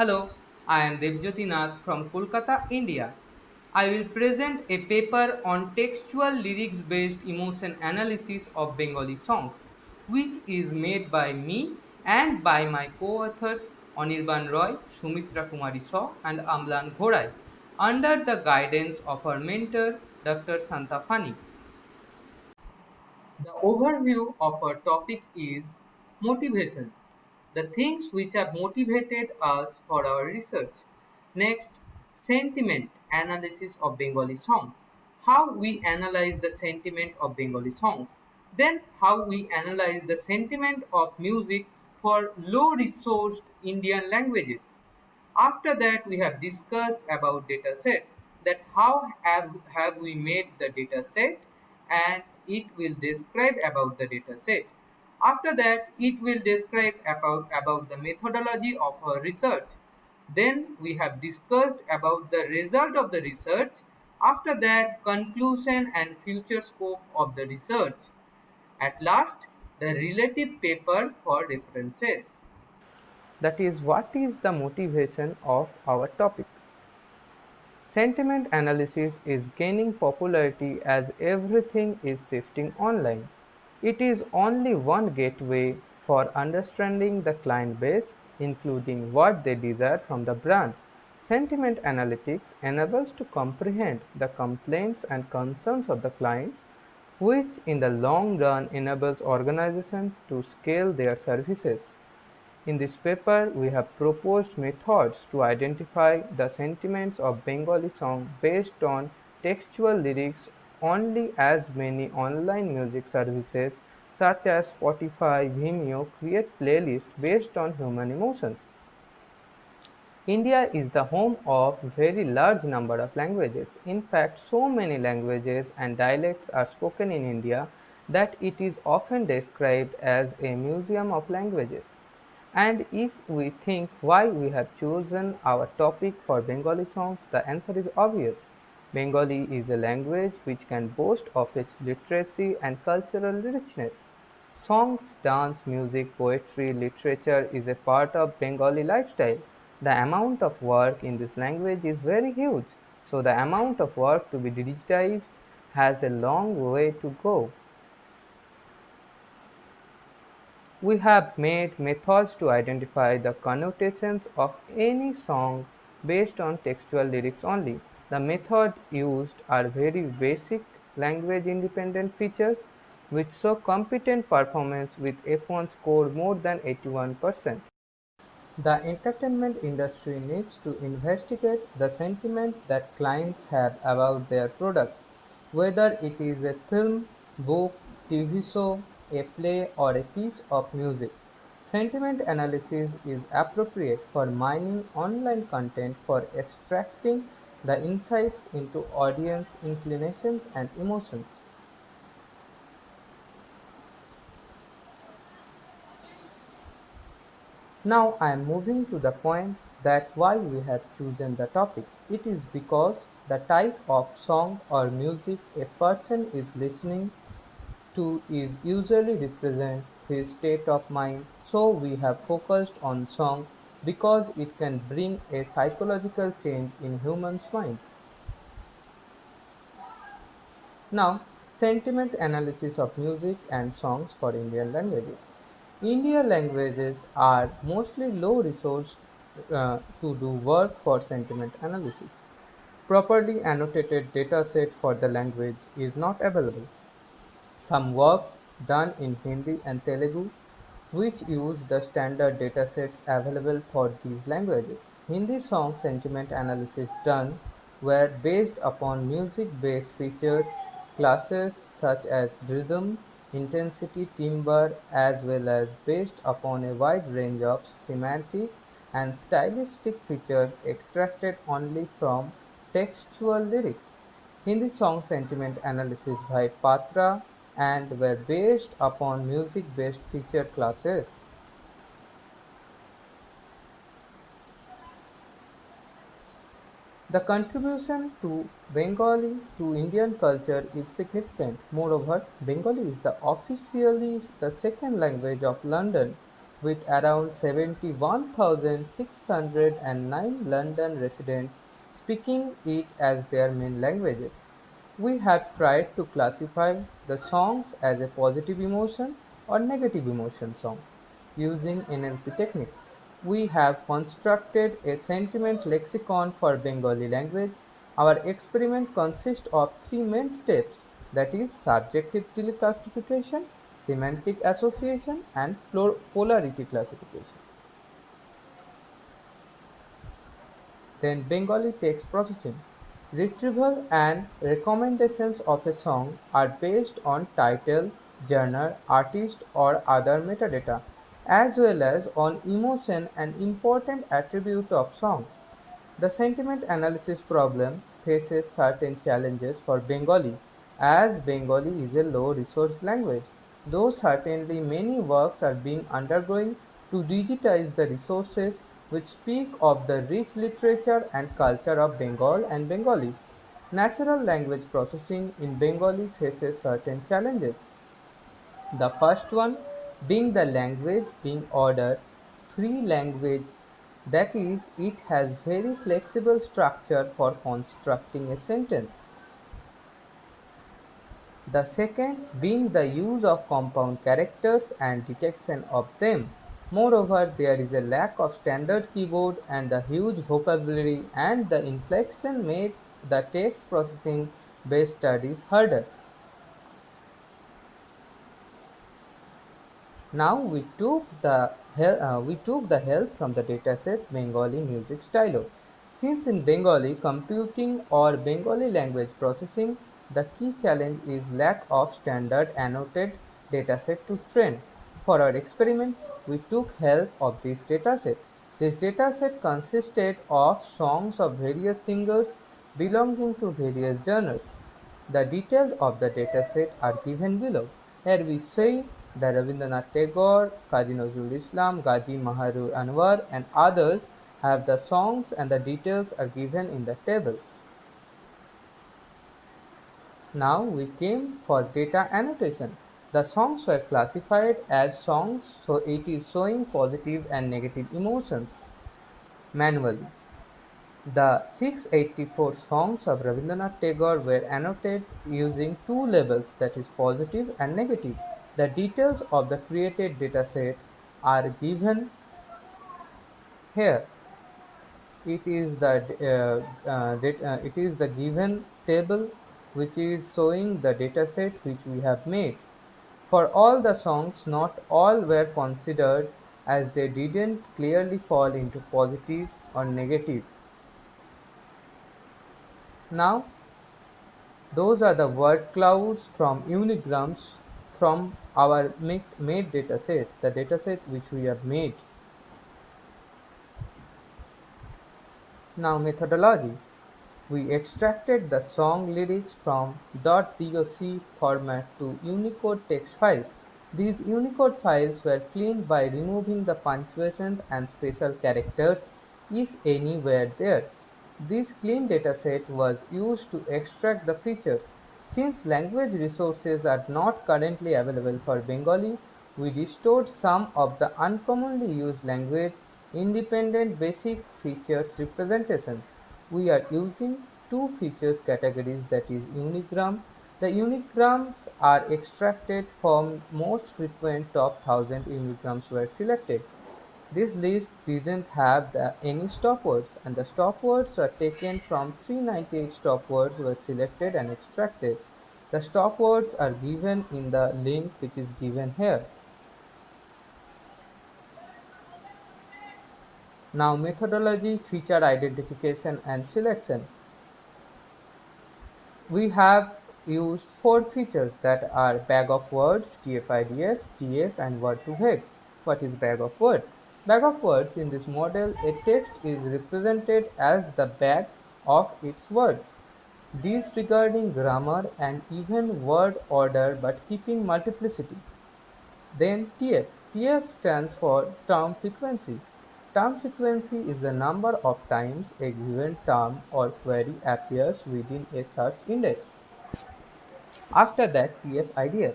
Hello, I am Devjyoti Nath from Kolkata, India. I will present a paper on textual lyrics based emotion analysis of Bengali songs, which is made by me and by my co authors Anirban Roy, Sumitra Kumari Shaw, and Amlan Ghorai, under the guidance of our mentor Dr. Santa Fani. The overview of our topic is motivation, the things which have motivated us for our research. Next, sentiment analysis of Bengali song, how we analyze the sentiment of Bengali songs. Then, how we analyze the sentiment of music for low resourced Indian languages. After that, we have discussed about data set, that how have we made the data set, and it will describe about the data set. After that, it will describe about the methodology of our research. Then we have discussed about the result of the research. After that, conclusion and future scope of the research. At last, the relative paper for references. That is, what is the motivation of our topic? Sentiment analysis is gaining popularity as everything is shifting online. It is only one gateway for understanding the client base, including what they desire from the brand. Sentiment analytics enables to comprehend the complaints and concerns of the clients, which in the long run enables organizations to scale their services. In this paper, we have proposed methods to identify the sentiments of Bengali song based on textual lyrics only as many online music services such as Spotify, Vimeo create playlists based on human emotions. India is the home of very large number of languages. In fact, so many languages and dialects are spoken in India that it is often described as a museum of languages. And if we think why we have chosen our topic for Bengali songs, the answer is obvious. Bengali is a language which can boast of its literacy and cultural richness. Songs, dance, music, poetry, literature is a part of Bengali lifestyle. The amount of work in this language is very huge, so the amount of work to be digitized has a long way to go. We have made methods to identify the connotations of any song based on textual lyrics only. The method used are very basic language independent features which show competent performance with F1 score more than 81%. The entertainment industry needs to investigate the sentiment that clients have about their products, whether it is a film, book, TV show, a play, or a piece of music. Sentiment analysis is appropriate for mining online content for extracting the insights into audience inclinations and emotions. Now I am moving to the point that why we have chosen the topic. It is because the type of song or music a person is listening to is usually represent his state of mind. So we have focused on song because it can bring a psychological change in human's mind. Now, sentiment analysis of music and songs for Indian languages. Indian languages are mostly low resourced to do work for sentiment analysis. Properly annotated dataset for the language is not available. Some works done in Hindi and Telugu which use the standard datasets available for these languages. Hindi song sentiment analysis done were based upon music-based features classes such as rhythm, intensity, timbre, as well as based upon a wide range of semantic and stylistic features extracted only from textual lyrics. Hindi song sentiment analysis by Patra and were based upon music-based feature classes. The contribution to Bengali to Indian culture is significant. Moreover, Bengali is the officially the second language of London, with around 71,609 London residents speaking it as their main languages. We have tried to classify the songs as a positive emotion or negative emotion song using NLP techniques. We have constructed a sentiment lexicon for Bengali language. Our experiment consists of three main steps, that is, subjective classification, semantic association, and polarity classification. Then Bengali text processing. Retrieval and recommendations of a song are based on title, genre, artist, or other metadata, as well as on emotion and important attribute of song. The sentiment analysis problem faces certain challenges for Bengali, as Bengali is a low resource language, though certainly many works are being undergoing to digitize the resources which speak of the rich literature and culture of Bengal and Bengalis. Natural language processing in Bengali faces certain challenges. The first one being the language being ordered free language, that is, it has very flexible structure for constructing a sentence. The second being the use of compound characters and detection of them. Moreover, there is a lack of standard keyboard and the huge vocabulary and the inflection made the text processing based studies harder. Now we took the help from the dataset Bengali Music Stylo. Since in Bengali computing or Bengali language processing, the key challenge is lack of standard annotated dataset to train. For our experiment, we took help of this dataset. This dataset consisted of songs of various singers belonging to various genres. The details of the dataset are given below. Here we see that Rabindranath Tagore, Kazi Nazrul Islam, Ghazi Maharur Anwar, and others have the songs, and the details are given in the table. Now we came for data annotation. The songs were classified as songs, so it is showing positive and negative emotions manually. The 684 songs of Rabindranath Tagore were annotated using two labels, that is positive and negative. The details of the created dataset are given here. It is the given table which is showing the dataset which we have made. For all the songs, not all were considered as they didn't clearly fall into positive or negative. Now those are the word clouds from unigrams from our made dataset, the dataset which we have made. Now methodology. We extracted the song lyrics from .doc format to Unicode text files. These Unicode files were cleaned by removing the punctuations and special characters, if any were there. This clean dataset was used to extract the features. Since language resources are not currently available for Bengali, we restored some of the uncommonly used language independent basic features representations. We are using two features categories, that is unigram. The unigrams are extracted from most frequent top 1000 unigrams were selected. This list didn't have any stopwords, and the stopwords were taken from 398 stopwords were selected and extracted. The stopwords are given in the link which is given here. Now methodology, feature identification and selection. We have used four features, that are bag of words, TF-IDF, TF, and word to vec. What is bag of words? Bag of words, in this model, a text is represented as the bag of its words, disregarding grammar and even word order but keeping multiplicity. Then TF. TF stands for term frequency. Term frequency is the number of times a given term or query appears within a search index. After that, TF-IDF.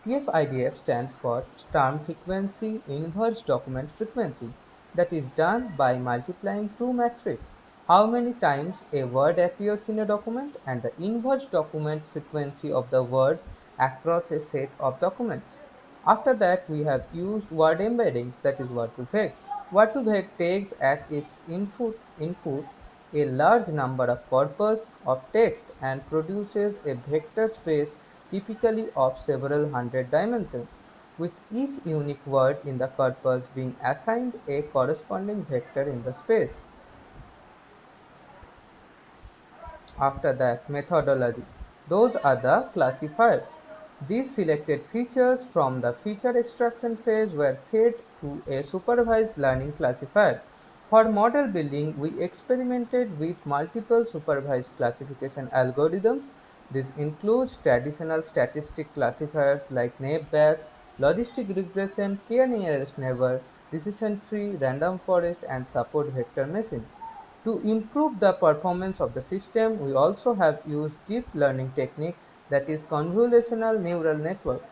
TF-IDF stands for Term Frequency Inverse Document Frequency, that is done by multiplying two matrix, how many times a word appears in a document and the inverse document frequency of the word across a set of documents. After that, we have used word embeddings, that is word2vec. Word2vec takes as its input a large number of corpus of text and produces a vector space typically of several hundred dimensions, with each unique word in the corpus being assigned a corresponding vector in the space. After that, methodology. Those are the classifiers. These selected features from the feature extraction phase were fed to a supervised learning classifier. For model building, we experimented with multiple supervised classification algorithms. This includes traditional statistic classifiers like naive Bayes, logistic regression, k-nearest neighbor, decision tree, random forest, and support vector machine. To improve the performance of the system, we also have used deep learning technique, that is convolutional neural network.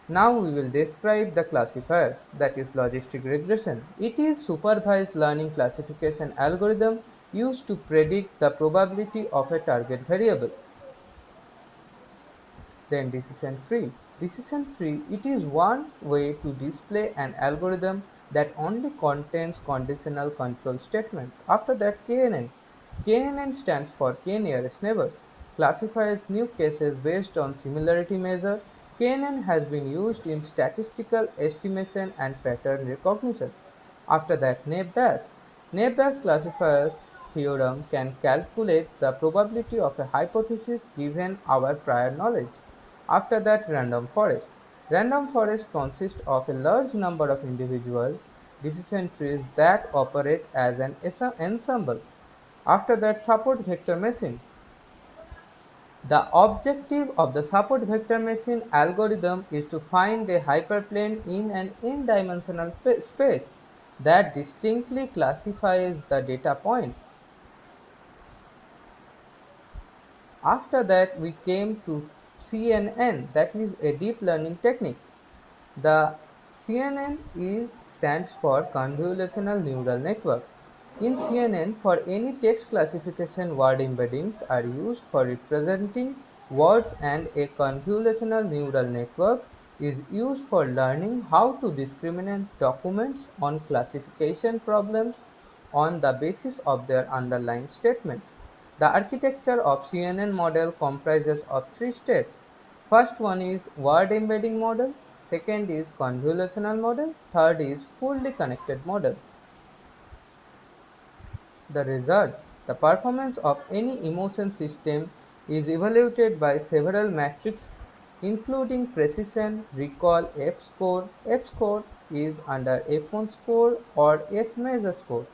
Now we will describe the classifiers, that is logistic regression. It is supervised learning classification algorithm used to predict the probability of a target variable. Then decision tree. Decision tree, it is one way to display an algorithm that only contains conditional control statements. After that, KNN. KNN stands for k nearest neighbors. Classifies new cases based on similarity measure. KNN has been used in statistical estimation and pattern recognition. After that, Naive-Bayes. Naive-Bayes classifiers theorem can calculate the probability of a hypothesis given our prior knowledge. After that, random forest. Random forest consists of a large number of individual decision trees that operate as an ensemble. After that, support vector machine. The objective of the support vector machine algorithm is to find a hyperplane in an n-dimensional space that distinctly classifies the data points. After that, we came to CNN, that is a deep learning technique. The CNN stands for Convolutional Neural Network. In CNN, for any text classification, word embeddings are used for representing words, and a convolutional neural network is used for learning how to discriminate documents on classification problems on the basis of their underlying statement. The architecture of CNN model comprises of three stages. First one is word embedding model, second is convolutional model, third is fully connected model. The result, the performance of any emotion system is evaluated by several metrics including precision, recall, F-score. F-score is under F1 score or F-measure score.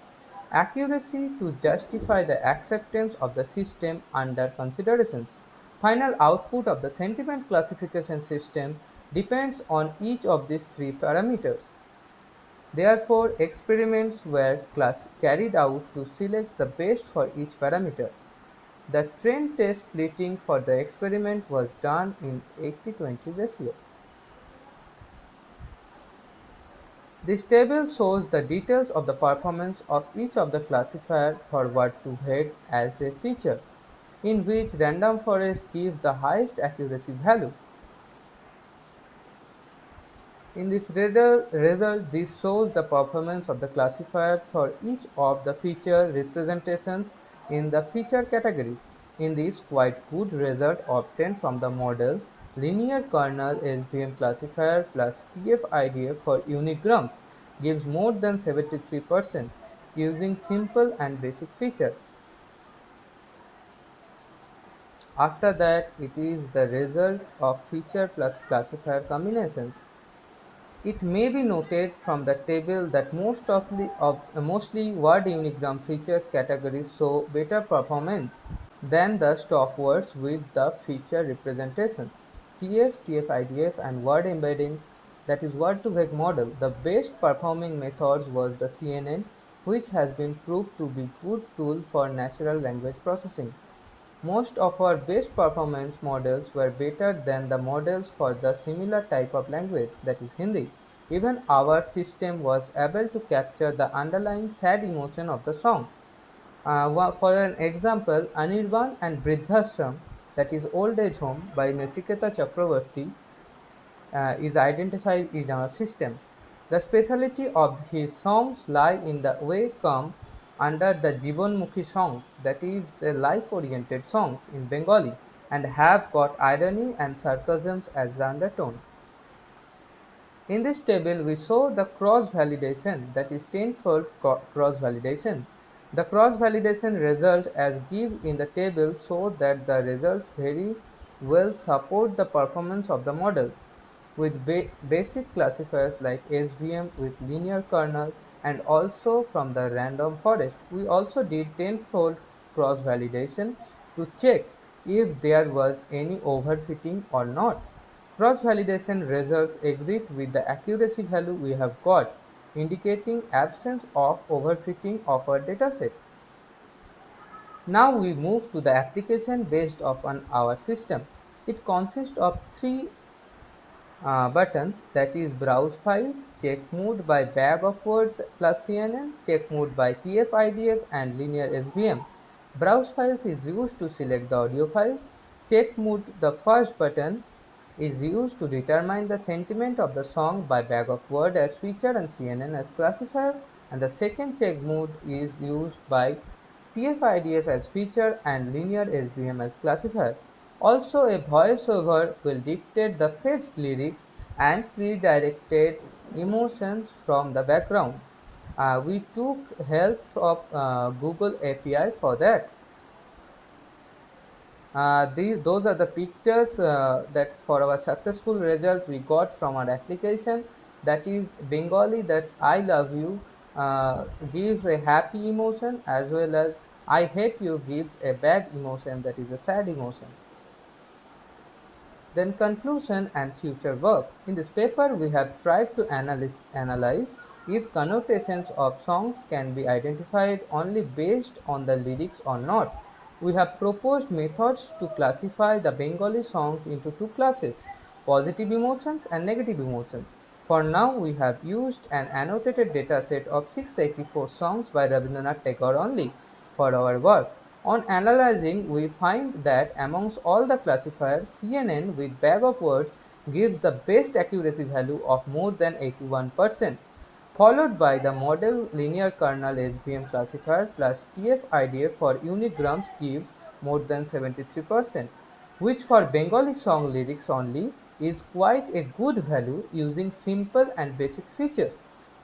Accuracy to justify the acceptance of the system under considerations. Final output of the sentiment classification system depends on each of these three parameters. Therefore, experiments were carried out to select the best for each parameter. The trend test splitting for the experiment was done in 80-20 ratio. This table shows the details of the performance of each of the classifier for word2vec as a feature, in which random forest gives the highest accuracy value. In this result, this shows the performance of the classifier for each of the feature representations in the feature categories. In this quite good result obtained from the model, linear kernel SVM classifier plus TF-IDF for unigrams gives more than 73% using simple and basic feature. After that, it is the result of feature plus classifier combinations. It may be noted from the table that mostly word unigram features categories show better performance than the stock words with the feature representations. TF, TF-IDF and word embeddings, that is word-to-vec model, the best performing methods was the CNN, which has been proved to be good tool for natural language processing. Most of our best performance models were better than the models for the similar type of language, that is Hindi. Even our system was able to capture the underlying sad emotion of the song. For an example, Anirban and Vriddhashram, that is Old Age Home by Nachiketa Chakravarti, is identified in our system. The speciality of his songs lie in the way come under the Jibanmukhi songs, that is the life-oriented songs in Bengali, and have got irony and sarcasm as the undertone. In this table, we show the cross-validation, that is tenfold cross-validation. The cross-validation result as given in the table show that the results very well support the performance of the model. With basic classifiers like SVM with linear kernel and also from the random forest. We also did tenfold cross-validation to check if there was any overfitting or not. Cross-validation results agreed with the accuracy value we have got, indicating absence of overfitting of our dataset. Now we move to the application based on our system. It consists of three buttons, that is browse files, check mode by bag of words plus CNN, check mode by TF-IDF and linear SVM. Browse files is used to select the audio files. Check mode, the first button, is used to determine the sentiment of the song by bag of word as feature and CNN as classifier, and the second check mode is used by TF-IDF as feature and linear SVM as classifier. Also, a voiceover will dictate the fetched lyrics and pre-directed emotions from the background. We took help of Google API for that. Those are the pictures that for our successful result we got from our application. That is Bengali, that I love you gives a happy emotion, as well as I hate you gives a bad emotion, that is a sad emotion. Then conclusion and future work. In this paper, we have tried to analyze if connotations of songs can be identified only based on the lyrics or not. We have proposed methods to classify the Bengali songs into two classes, positive emotions and negative emotions. For now, we have used an annotated dataset of 684 songs by Rabindranath Tagore only for our work. On analyzing, we find that amongst all the classifiers, CNN with bag of words gives the best accuracy value of more than 81%, followed by the model linear kernel SVM classifier plus TF-IDF for unigrams gives more than 73%, which for Bengali song lyrics only is quite a good value using simple and basic features.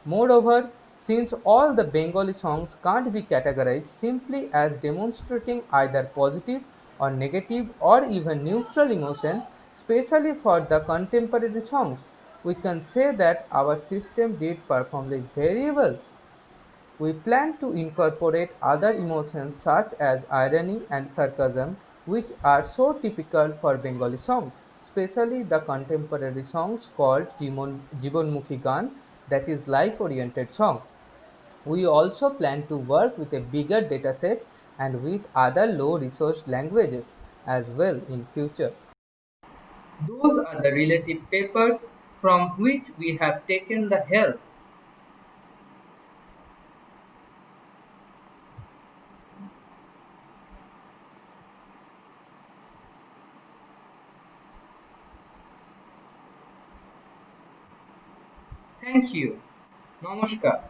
Moreover, since all the Bengali songs can't be categorized simply as demonstrating either positive or negative or even neutral emotion, especially for the contemporary songs, we can say that our system did perform very well. We plan to incorporate other emotions such as irony and sarcasm, which are so typical for Bengali songs, especially the contemporary songs called Jibanmukhi Gan, that is life-oriented song. We also plan to work with a bigger dataset and with other low-resource languages as well in future. Those are the related papers from which we have taken the help. Thank you. Namaskar.